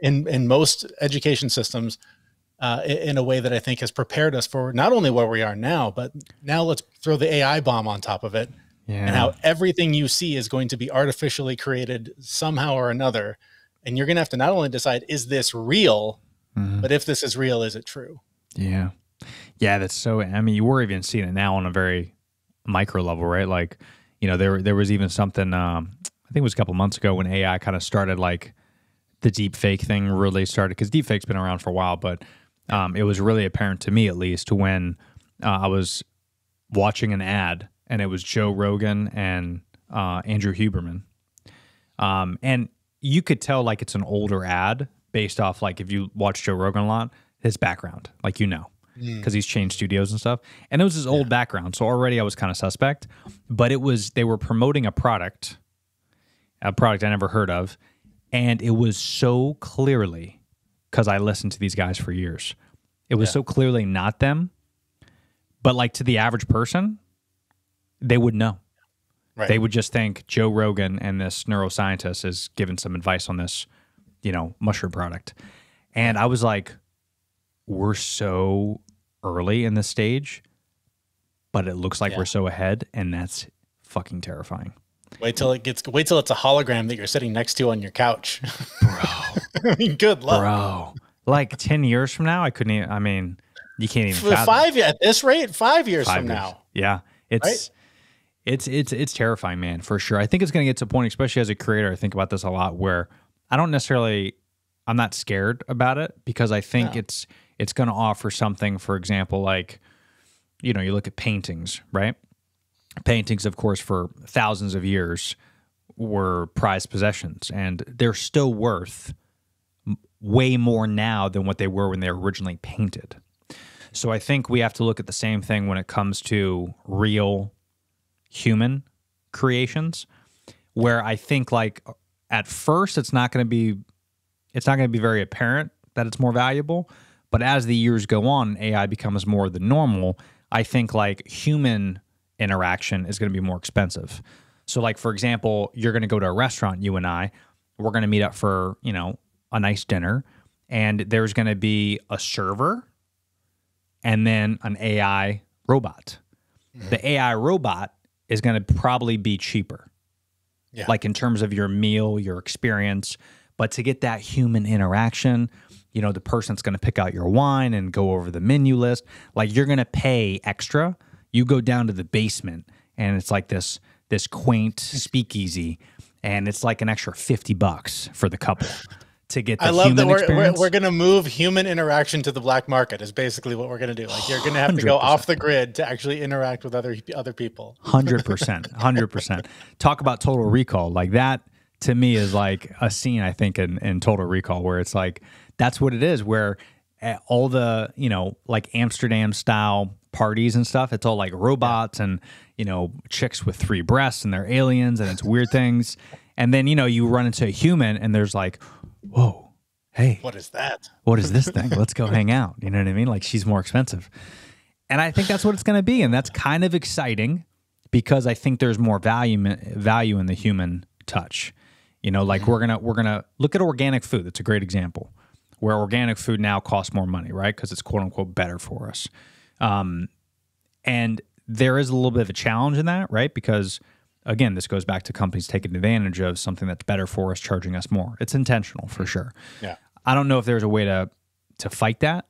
in most education systems in a way that I think has prepared us for not only where we are now, but now let's throw the AI bomb on top of it. Yeah. And how everything you see is going to be artificially created somehow or another. And you're going to have to not only decide, is this real, but if this is real, is it true? Yeah. Yeah, that's so, I mean, you were even seeing it now on a very micro level, right? Like, you know, there was even something, I think it was a couple months ago when AI kind of started, like the deep fake thing really started, because deep fake's been around for a while, but it was really apparent to me, at least, when I was watching an ad and it was Joe Rogan and Andrew Huberman. And you could tell like it's an older ad based off, like, if you watch Joe Rogan a lot, his background, like, you know, because he's changed studios and stuff. And it was his old background. So already I was kind of suspect, but they were promoting a product I never heard of. And it was so clearly, because I listened to these guys for years, it was so clearly not them, but like to the average person, they would know. Right. They would just think Joe Rogan and this neuroscientist is giving some advice on this, you know, mushroom product. And I was like, we're so early in this stage, but it looks like we're so ahead, and that's fucking terrifying. Wait till it's a hologram that you're sitting next to on your couch. Bro. I mean, good luck. Bro. Like 10 years from now, I couldn't even, I mean, you can't even fathom. At this rate, 5 years from now. Yeah. It's terrifying, man, for sure. I think it's going to get to a point, especially as a creator, I think about this a lot, where I'm not scared about it, because I think it's going to offer something. For example, like, you know, you look at paintings, right? Paintings, of course, for thousands of years were prized possessions, and they're still worth way more now than what they were when they were originally painted. So I think we have to look at the same thing when it comes to real human creations, where I think, like, at first it's not going to be very apparent that it's more valuable, but as the years go on, AI becomes more the normal. I think like human interaction is going to be more expensive. So, like, for example, you're going to go to a restaurant, you and I, we're going to meet up for, you know, a nice dinner, and there's going to be a server and then an AI robot. The AI robot is going to probably be cheaper, like in terms of your meal, your experience. But to get that human interaction, you know, the person's going to pick out your wine and go over the menu list. Like, you're going to pay extra. You go down to the basement, and it's like this quaint speakeasy, and it's like an extra $50 for the couple to get the human experience. We're going to move human interaction to the black market is basically what we're going to do. Like, you're going to have to go off the grid to actually interact with other people. 100%. Talk about Total Recall. Like, that to me is like a scene, I think, in Total Recall, where it's like, that's what it is, where all the, you know, like Amsterdam style parties and stuff, it's all like robots and, you know, chicks with 3 breasts, and they're aliens, and it's weird things. And then, you know, you run into a human, and there's like, whoa, hey, what is that? What is this thing? Let's go hang out. You know what I mean? Like, she's more expensive. And I think that's what it's going to be. And that's kind of exciting, because I think there's more value in the human touch. You know, like, we're going to look at organic food. That's a great example, where organic food now costs more money, right? Because it's quote unquote better for us. And there is a little bit of a challenge in that, right? Because, again, this goes back to companies taking advantage of something that's better for us, charging us more. It's intentional, for sure. Yeah. I don't know if there's a way to fight that.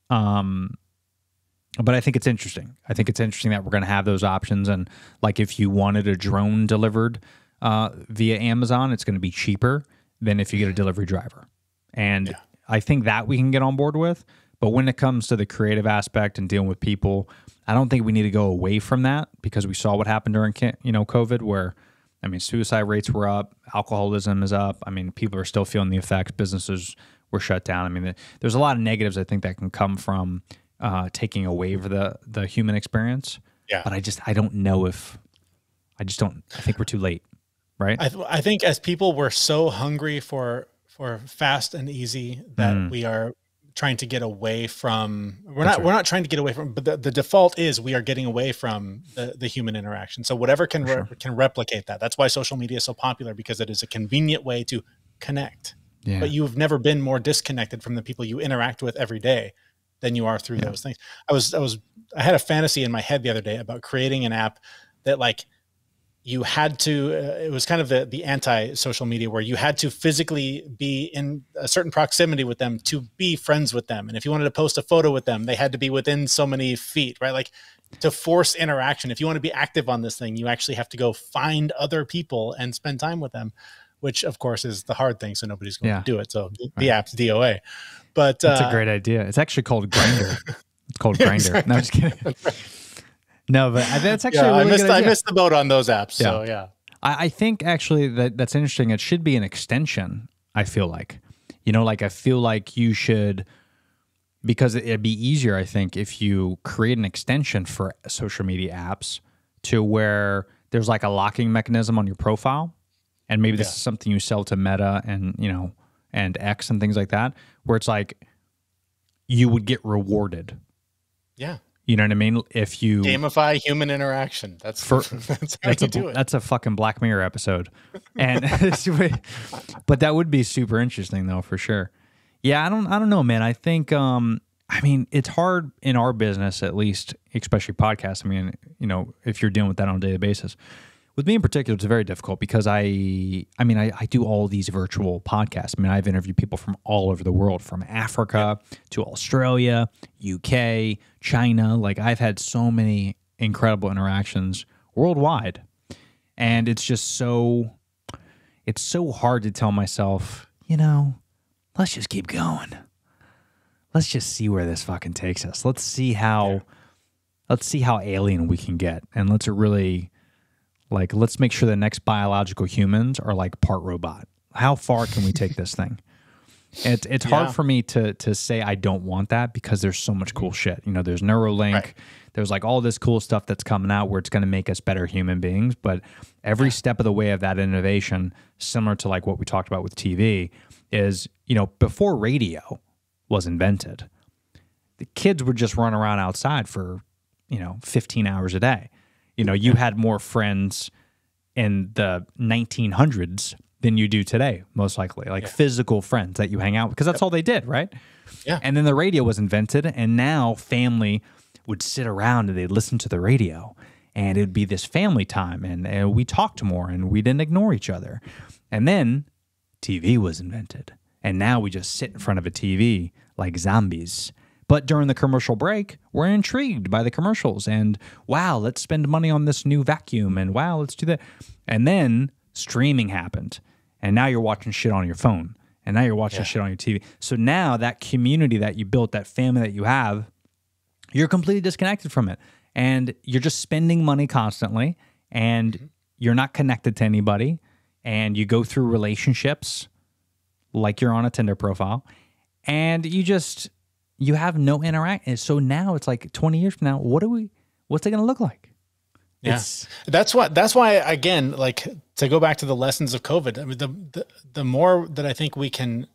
But I think it's interesting. I think it's interesting that we're going to have those options. And, like, if you wanted a drone delivered via Amazon, it's going to be cheaper than if you get a delivery driver. And Yeah. I think that we can get on board with. But when it comes to the creative aspect and dealing with people, I don't think we need to go away from that, because we saw what happened during, COVID, where, I mean, suicide rates were up, alcoholism is up. I mean, people are still feeling the effects. Businesses were shut down. I mean, there's a lot of negatives I think that can come from taking away the human experience. Yeah. But I don't know if, I think we're too late, right? I think as people, we're so hungry for fast and easy that we are trying to get away from, we're not trying to get away from, but the default is we are getting away from the human interaction. So whatever can replicate that. That's why social media is so popular, because it is a convenient way to connect. Yeah. But you've never been more disconnected from the people you interact with every day than you are through those things. I had a fantasy in my head the other day about creating an app that, like, you had to, it was kind of the anti-social media, where you had to physically be in a certain proximity with them to be friends with them. And if you wanted to post a photo with them, they had to be within so many feet, right? Like, to force interaction. If you want to be active on this thing, you actually have to go find other people and spend time with them, which of course is the hard thing. So nobody's going to do it. So the app's DOA. But that's a great idea. It's actually called Grindr. It's called Grindr. Exactly. No, I'm just kidding. No, but that's actually a really good idea. I missed the boat on those apps. Yeah. So yeah, I think actually that's interesting. It should be an extension. I feel like, I feel like you should, because it'd be easier, I think, if you create an extension for social media apps to where there's like a locking mechanism on your profile, and maybe this is something you sell to Meta and and X and things like that, where it's like you would get rewarded. Yeah. You know what I mean? If you gamify human interaction, that's how you do it. That's a fucking Black Mirror episode, and but that would be super interesting though, for sure. Yeah, I don't know, man. I think it's hard in our business, at least, especially podcasts. I mean, if you're dealing with that on a daily basis. With me in particular, it's very difficult because I do all these virtual podcasts. I mean, I've interviewed people from all over the world, from Africa to Australia, UK, China. Like, I've had so many incredible interactions worldwide. And it's just it's so hard to tell myself, let's just keep going. Let's just see where this fucking takes us. Let's see how alien we can get. And let's make sure the next biological humans are like part robot. How far can we take this thing? It's hard for me to say I don't want that, because there's so much cool shit. There's Neuralink. Right. There's like all this cool stuff that's coming out where it's going to make us better human beings. But every step of the way of that innovation, similar to like what we talked about with TV, is, before radio was invented, the kids would just run around outside for, 15 hours a day. You had more friends in the 1900s than you do today, most likely, like physical friends that you hang out with, because that's all they did, right? Yeah. And then the radio was invented, and now family would sit around and they'd listen to the radio, and it'd be this family time, and we talked more, and we didn't ignore each other. And then TV was invented, and now we just sit in front of a TV like zombies. But during the commercial break, we're intrigued by the commercials, and wow, let's spend money on this new vacuum, and wow, let's do that. And then streaming happened, and now you're watching shit on your phone, and now you're watching shit on your TV. So now that community that you built, that family that you have, you're completely disconnected from it, and you're just spending money constantly, and you're not connected to anybody, and you go through relationships like you're on a Tinder profile, and you have no interaction. So now it's like 20 years from now, what's it going to look like? Yeah. That's why, again, like, to go back to the lessons of COVID, I mean, the more that I think we can,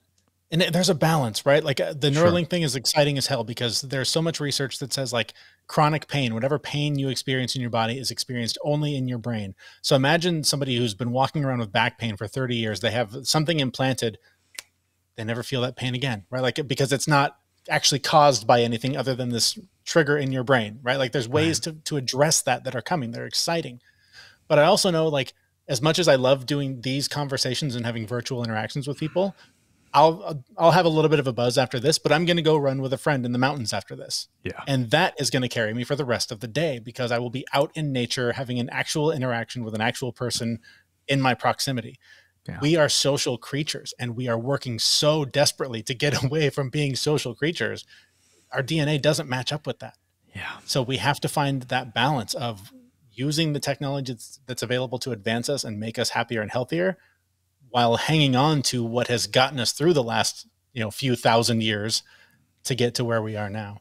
and there's a balance, right? Like, the Neuralink thing is exciting as hell, because there's so much research that says, like, chronic pain, whatever pain you experience in your body is experienced only in your brain. So imagine somebody who's been walking around with back pain for 30 years, they have something implanted, they never feel that pain again, right? Like, because it's not actually caused by anything other than this trigger in your brain, right? Like, there's ways to address that are coming. They're exciting. But I also know, like, as much as I love doing these conversations and having virtual interactions with people, I'll have a little bit of a buzz after this, but I'm going to go run with a friend in the mountains after this. Yeah. And that is going to carry me for the rest of the day, because I will be out in nature having an actual interaction with an actual person in my proximity. Yeah. We are social creatures, and we are working so desperately to get away from being social creatures. Our DNA doesn't match up with that. Yeah. So we have to find that balance of using the technology that's available to advance us and make us happier and healthier, while hanging on to what has gotten us through the last, few thousand years to get to where we are now.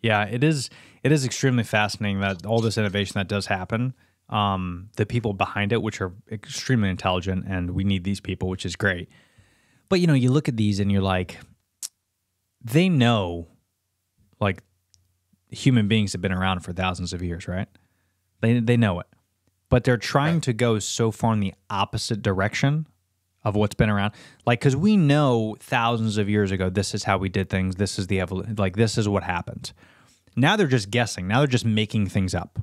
Yeah, it is extremely fascinating that all this innovation that does happen, the people behind it, which are extremely intelligent, and we need these people, which is great. But, you look at these and you're like, they know, like, human beings have been around for thousands of years, right? They know it. But they're trying to go so far in the opposite direction of what's been around. Like, because we know thousands of years ago, this is how we did things. This is the evolution. Like, this is what happened. Now they're just guessing. Now they're just making things up.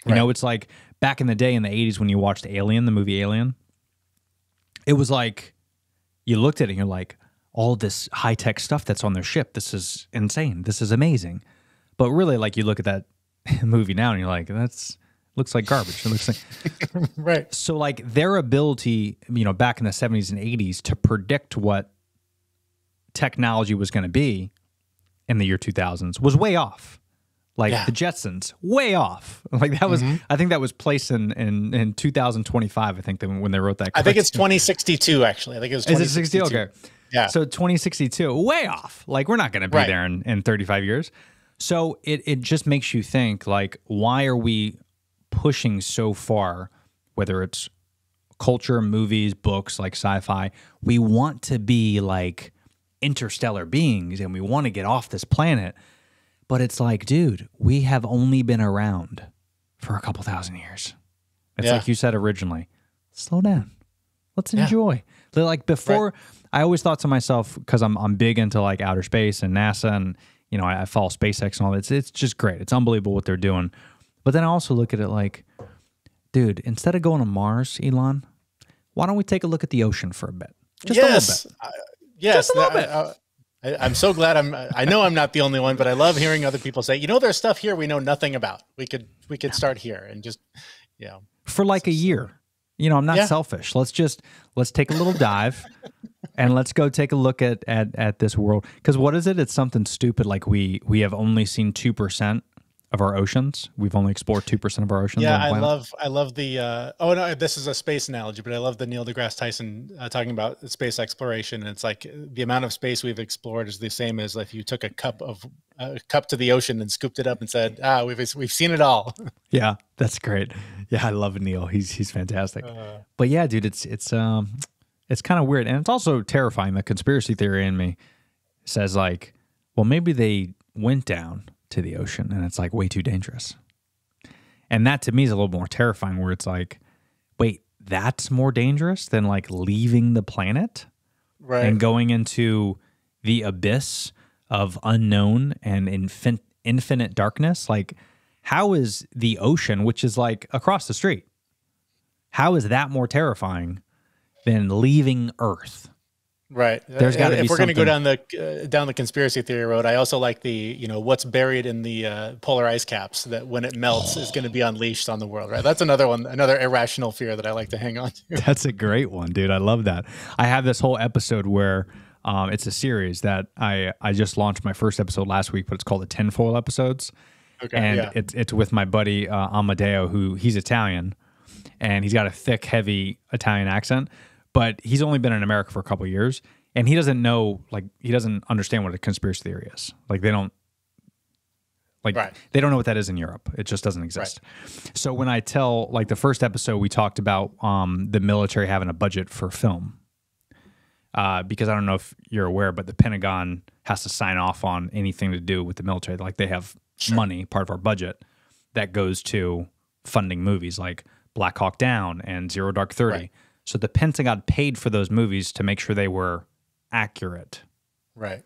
You know, it's like back in the day in the 80s when you watched Alien, the movie Alien. It was like, you looked at it and you're like, all this high-tech stuff that's on their ship, this is insane. This is amazing. But really, like, you look at that movie now and you're like, looks like garbage. It looks like Right. So, like, their ability, back in the 70s and 80s to predict what technology was going to be in the year 2000s was way off. Like, the Jetsons, way off. Like, that was, I think that was placed in 2025, I think, when they wrote that. I think it's 2062, actually. I think it was 2062. Is it 60? Okay. Yeah. So 2062, way off. Like, we're not going to be there in 35 years. So it just makes you think, like, why are we pushing so far, whether it's culture, movies, books, like sci-fi? We want to be like interstellar beings and we want to get off this planet. But it's like, dude, we have only been around for a couple thousand years. It's like you said originally, slow down. Let's enjoy. Like before, I always thought to myself, because I'm big into like outer space and NASA and, I follow SpaceX and all that. It's just great. It's unbelievable what they're doing. But then I also look at it like, dude, instead of going to Mars, Elon, why don't we take a look at the ocean for a bit? Just a little bit. Yes. Just a little bit. I'm so glad I know I'm not the only one, but I love hearing other people say, there's stuff here we know nothing about. We could start here and just, for like a year. I'm not selfish. Let's take a little dive and let's go take a look at this world. Because what is it? It's something stupid. Like we have only seen 2% of our oceans. We've only explored 2% of our oceans. Yeah, I love the. Oh no, this is a space analogy, but I love the Neil deGrasse Tyson talking about space exploration. And it's like the amount of space we've explored is the same as if you took a cup to the ocean and scooped it up and said, we've seen it all. Yeah, that's great. Yeah, I love Neil. He's fantastic. But yeah, dude, it's kind of weird, and it's also terrifying. The conspiracy theory in me says like, well, maybe they went down to the ocean and it's like way too dangerous. And that to me is a little more terrifying, where it's like, wait, that's more dangerous than like leaving the planet and going into the abyss of unknown and infinite darkness. Like, how is the ocean, which is like across the street, how is that more terrifying than leaving Earth? Right. There's got to be if we're going to something. go down the conspiracy theory road, I also like the what's buried in the polar ice caps that when it melts is going to be unleashed on the world. Right. That's another one, another irrational fear that I like to hang on to. That's a great one, dude. I love that. I have this whole episode where it's a series that I just launched my first episode last week, but it's called the Tinfoil episodes. Okay. And it's with my buddy Amadeo, who he's Italian, and he's got a thick, heavy Italian accent. But he's only been in America for a couple of years, and he doesn't know, like, he doesn't understand what a conspiracy theory is. Like, they don't know what that is in Europe. It just doesn't exist. Right. So when I tell, like, the first episode, we talked about the military having a budget for film. Because I don't know if you're aware, but the Pentagon has to sign off on anything to do with the military. Like, they have money, part of our budget, that goes to funding movies like Black Hawk Down and Zero Dark 30. Right. So the Pentagon paid for those movies to make sure they were accurate. Right.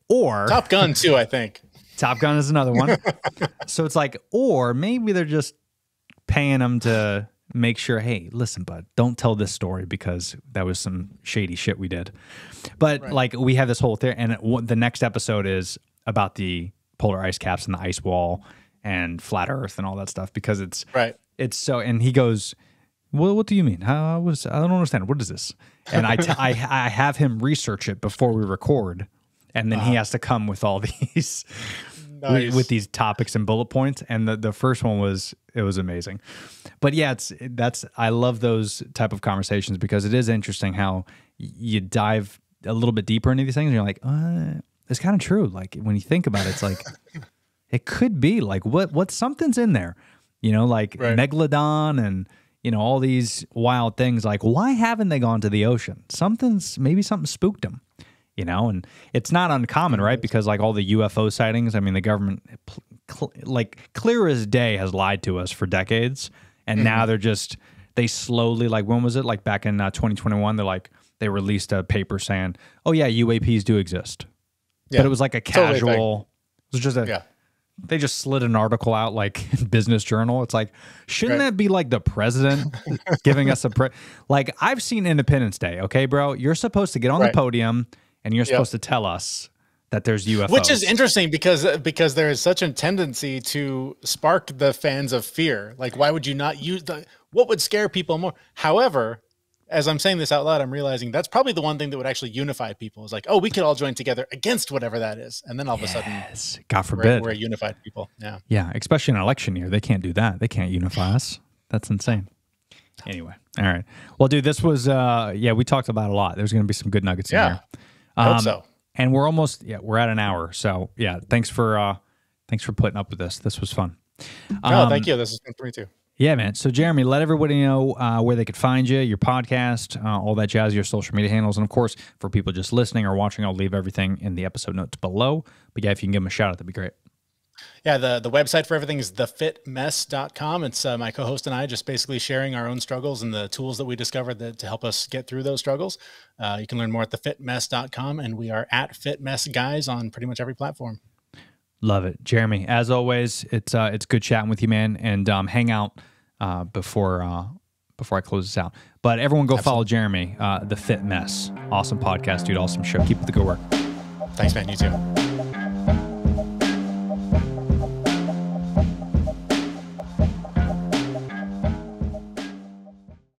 Or Top Gun too, I think. Top Gun is another one. So it's like, or maybe they're just paying them to make sure, hey, listen, bud, don't tell this story because that was some shady shit we did. But like, we have this whole thing, and the next episode is about the polar ice caps and the ice wall and flat Earth and all that stuff, because it's so. And he goes, What do you mean? I don't understand. What is this? And I have him research it before we record, and then he has to come with all these with these topics and bullet points. And the first one was amazing. But yeah, I love those type of conversations because it is interesting how you dive a little bit deeper into these things, and you're like, it's kind of true. Like when you think about it, it's like it could be like what something's in there, like Megalodon and all these wild things. Like, why haven't they gone to the ocean? Maybe something spooked them, and it's not uncommon, right? Because like all the UFO sightings, I mean, the government, like clear as day, has lied to us for decades, and now they slowly, like, when was it? Like back in 2021, they released a paper saying, "Oh yeah, UAPs do exist," but it was like a casual. It was just They just slid an article out like in Business Journal. It's like, shouldn't that be like the president giving us like, I've seen Independence Day, okay, bro? You're supposed to get on the podium and you're supposed to tell us that there's UFOs. Which is interesting because there is such a tendency to spark the fans of fear. Like, why would you not use what would scare people more? However, as I'm saying this out loud, I'm realizing that's probably the one thing that would actually unify people. Is like, oh, we could all join together against whatever that is. And then all of a sudden, God forbid, we're a unified people. Yeah. Yeah. Especially in an election year. They can't do that. They can't unify us. That's insane. Anyway. All right. Well, dude, this was, we talked about a lot. There's going to be some good nuggets in here. I hope so. And we're almost, we're at an hour. So yeah, thanks for putting up with this. This was fun. Thank you. This has been for me too. Yeah, man. So, Jeremy, let everybody know where they could find you, your podcast, all that jazz, your social media handles. And, of course, for people just listening or watching, I'll leave everything in the episode notes below. But, yeah, if you can give them a shout-out, that'd be great. Yeah, the website for everything is thefitmess.com. It's my co-host and I just basically sharing our own struggles and the tools that we discovered to help us get through those struggles. You can learn more at thefitmess.com, and we are at FitMessGuys on pretty much every platform. Love it. Jeremy, as always, it's good chatting with you, man, and hang out before I close this out. But everyone go follow Jeremy, The Fit Mess. Awesome podcast, dude. Awesome show. Keep up the good work. Thanks, man. You too.